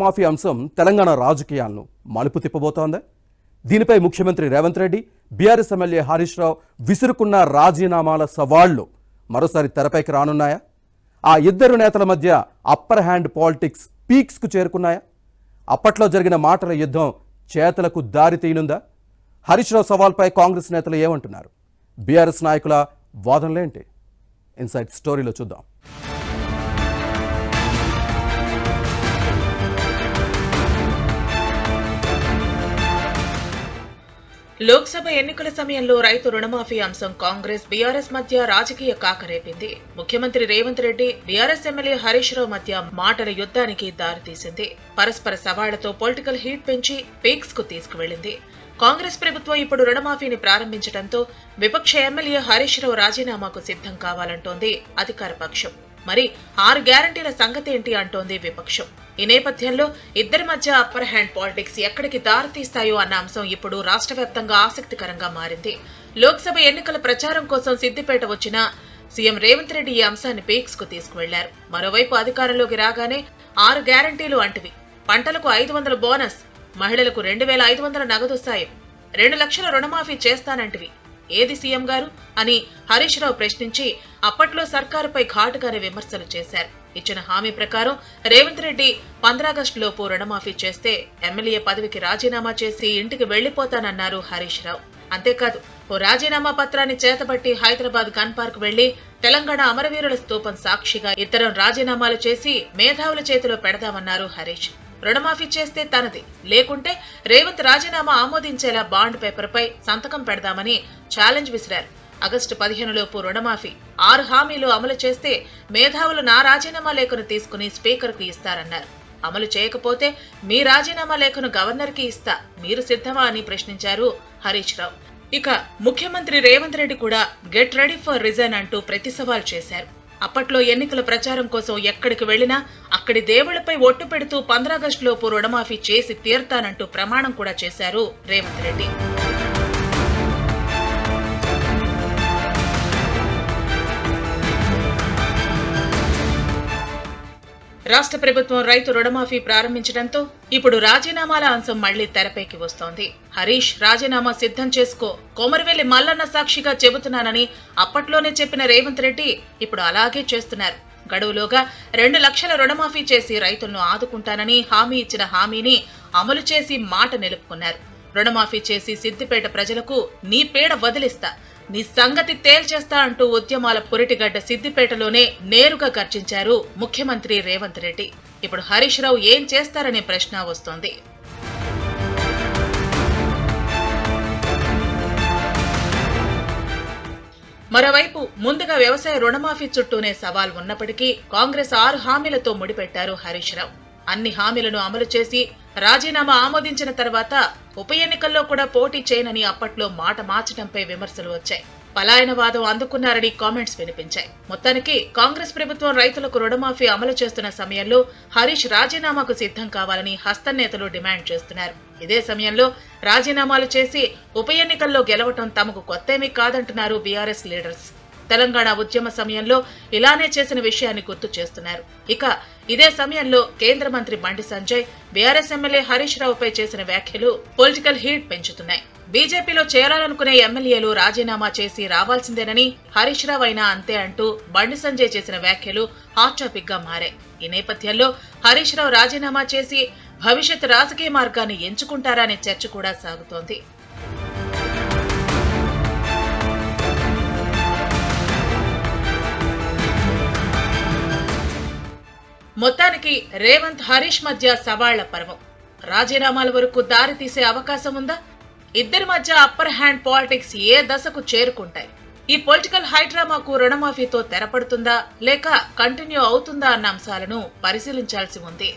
రుణమాఫీ అంశం తెలంగాణ రాజకీయాలను మలుపు తిప్పబోతోందా? దీనిపై ముఖ్యమంత్రి రేవంత్ రెడ్డి, బీఆర్ఎస్ ఎమ్మెల్యే హరీష్ రావు విసురుకున్న రాజీనామాల సవాళ్లు మరోసారి తెరపైకి రానున్నాయా? ఆ ఇద్దరు నేతల మధ్య అప్పర్ హ్యాండ్ పాలిటిక్స్ పీక్స్కు చేరుకున్నాయా? అప్పట్లో జరిగిన మాటల యుద్ధం చేతలకు దారి తీయనుందా? హరీష్ రావు సవాల్పై కాంగ్రెస్ నేతలు ఏమంటున్నారు? బీఆర్ఎస్ నాయకుల వాదనలేంటి? ఇన్సైడ్ స్టోరీలో చూద్దాం. లోక్సభ ఎన్నికల సమయంలో రైతు రుణమాఫీ అంశం కాంగ్రెస్ బీఆర్ఎస్ మధ్య రాజకీయ కాకరేపింది. ముఖ్యమంత్రి రేవంత్ రెడ్డి, బీఆర్ఎస్ ఎమ్మెల్యే హరీష్ రావు మధ్య మాటల యుద్ధానికి దారితీసింది. పరస్పర సవాళ్లతో పొలిటికల్ హీట్ పెంచి పీక్స్ కు తీసుకువెళ్లింది. కాంగ్రెస్ ప్రభుత్వం ఇప్పుడు రుణమాఫీని ప్రారంభించడంతో విపక్ష ఎమ్మెల్యే హరీష్ రావు రాజీనామాకు సిద్ధం కావాలంటోంది అధికార పక్షం. మరి 6 గ్యారంటీల సంగతేంటి అంటోంది విపక్షం. ఈ నేపథ్యంలో ఇద్దరి మధ్య అప్పర్ హ్యాండ్ పాలిటిక్స్ ఎక్కడికి దారితీస్తాయో అన్న అంశం ఇప్పుడు రాష్ట్ర వ్యాప్తంగా ఆసక్తికరంగా మారింది. లోక్సభ ఎన్నికల ప్రచారం కోసం సిద్దిపేట వచ్చిన సీఎం రేవంత్ రెడ్డి ఈ అంశాన్ని పీక్స్ కు తీసుకువెళ్లారు. మరోవైపు అధికారంలోకి రాగానే 6 గ్యారంటీలు అంటివి, పంటలకు 500 బోనస్, మహిళలకు 2500 నగదు సాయం, 2 లక్షల రుణమాఫీ చేస్తానంటివి, ఏది సీఎం గారు అని హరీష్ రావు ప్రశ్నించి అప్పట్లో సర్కారుపై ఘాటుగానే విమర్శలు చేశారు. ఇచ్చిన హామీ ప్రకారం రేవంత్ రెడ్డి 15 ఆగస్టులోపు రుణమాఫీ చేస్తే ఎమ్మెల్యే పదవికి రాజీనామా చేసి ఇంటికి వెళ్లిపోతానన్నారు హరీష్ రావు. అంతేకాదు, ఓ రాజీనామా పత్రాన్ని చేతబట్టి హైదరాబాద్ గన్ పార్క్ వెళ్లి తెలంగాణ అమరవీరుల స్తూపం సాక్షిగా ఇద్దరం రాజీనామాలు చేసి మేధావుల చేతిలో పెడదామన్నారు హరీష్. రుణమాఫీ చేస్తే తనది, లేకుంటే రేవంత్ రాజీనామా ఆమోదించేలా బాండ్ పేపర్పై సంతకం పెడదామని ఛాలెంజ్ విసిరారు. ఆగస్టు 15 లోపు రుణమాఫీ 6 హామీలు అమలు చేస్తే మేధావులు నా రాజీనామా లేఖను తీసుకుని స్పీకర్కు ఇస్తారన్నారు. అమలు చేయకపోతే మీ రాజీనామా లేఖను గవర్నర్కి ఇస్తా, మీరు సిద్ధమా అని ప్రశ్నించారు హరీష్ రావు. ఇక ముఖ్యమంత్రి రేవంత్ రెడ్డి కూడా గెట్ రెడీ ఫర్ రిజైన్ అంటూ ప్రతి సవాల్ చేశారు. అప్పట్లో ఎన్నికల ప్రచారం కోసం ఎక్కడికి వెళ్లినా అక్కడి దేవుళ్లపై ఒట్టు పెడుతూ 15 ఆగస్టులోపు రుణమాఫీ చేసి తీర్తానంటూ ప్రమాణం కూడా చేశారు రేవంత్ రెడ్డి. రాష్ట్ర ప్రభుత్వం రైతు రుణమాఫీ ప్రారంభించడంతో ఇప్పుడు రాజీనామాల అంశం మళ్లీ తెరపైకి వస్తోంది. హరీష్ రాజీనామా సిద్ధం చేసుకో, కోమరవెల్లి మల్లన్న సాక్షిగా చెబుతున్నానని అప్పట్లోనే చెప్పిన రేవంత్ రెడ్డి ఇప్పుడు అలాగే చేస్తున్నారు. గడువులోగా 2 లక్షల రుణమాఫీ చేసి రైతులను ఆదుకుంటానని హామీ ఇచ్చిన హామీని అమలు చేసి మాట నిలుపుకున్నారు. రుణమాఫీ చేసి సిద్దిపేట ప్రజలకు నీ పేడ వదిలిస్తా, నీ సంగతి తేల్చేస్తా అంటూ ఉద్యమాల పురిటిగడ్డ సిద్దిపేటలోనే నేరుగా గర్జించారు ముఖ్యమంత్రి రేవంత్ రెడ్డి. ఇప్పుడు హరీష్ రావు ఏం చేస్తారనే ప్రశ్న వస్తోంది. మరోవైపు ముందుగా వ్యవసాయ రుణమాఫీ చుట్టూనే సవాల్ ఉన్నప్పటికీ కాంగ్రెస్ 6 హామీలతో ముడిపెట్టారు హరీష్ రావు. అన్ని హామీలను అమలు చేసి రాజీనామా ఆమోదించిన తర్వాత ఉప ఎన్నికల్లో కూడా పోటీ చేయనని అప్పట్లో మాట మార్చడంపై విమర్శలు వచ్చాయి. పలాయనవాదం అందుకున్నారని కామెంట్స్ వినిపించాయి. మొత్తానికి కాంగ్రెస్ ప్రభుత్వం రైతులకు రుణమాఫీ అమలు చేస్తున్న సమయంలో హరీష్ రాజీనామాకు సిద్ధం కావాలని హస్తం నేతలు డిమాండ్ చేస్తున్నారు. ఇదే సమయంలో రాజీనామాలు చేసి ఉప ఎన్నికల్లో గెలవటం తమకు కొత్తేమీ కాదంటున్నారు బీఆర్ఎస్ లీడర్స్. తెలంగాణ ఉద్యమ సమయంలో ఇలానే చేసిన విషయాన్ని గుర్తు చేస్తున్నారు. ఇక ఇదే సమయంలో కేంద్ర మంత్రి బండి సంజయ్ బీఆర్ఎస్ ఎమ్మెల్యే హరీష్ రావుపై చేసిన వ్యాఖ్యలు పొలిటికల్ హీట్ పెంచుతున్నాయి. బీజేపీలో చేరాలనుకునే ఎమ్మెల్యేలు రాజీనామా చేసి రావాల్సిందేనని, హరీష్ రావు అయినా అంతే అంటూ బండి సంజయ్ చేసిన వ్యాఖ్యలు హాట్ టాపిక్ గా మారాయి. ఈ నేపథ్యంలో హరీష్ రావు రాజీనామా చేసి భవిష్యత్ రాజకీయ మార్గాన్ని ఎంచుకుంటారా అనే చర్చ కూడా సాగుతోంది. మొత్తానికి రేవంత్ హరీష్ మధ్య సవాళ్ల పర్వం రాజీనామాల వరకు దారి తీసే అవకాశం ఉందా? ఇద్దరి మధ్య అప్పర్ హ్యాండ్ పాలిటిక్స్ ఏ దశకు చేరుకుంటాయి? ఈ పొలిటికల్ హైడ్రామాకు రుణమాఫీతో తెరపడుతుందా లేక కంటిన్యూ అవుతుందా అన్న అంశాలను పరిశీలించాల్సి ఉంది.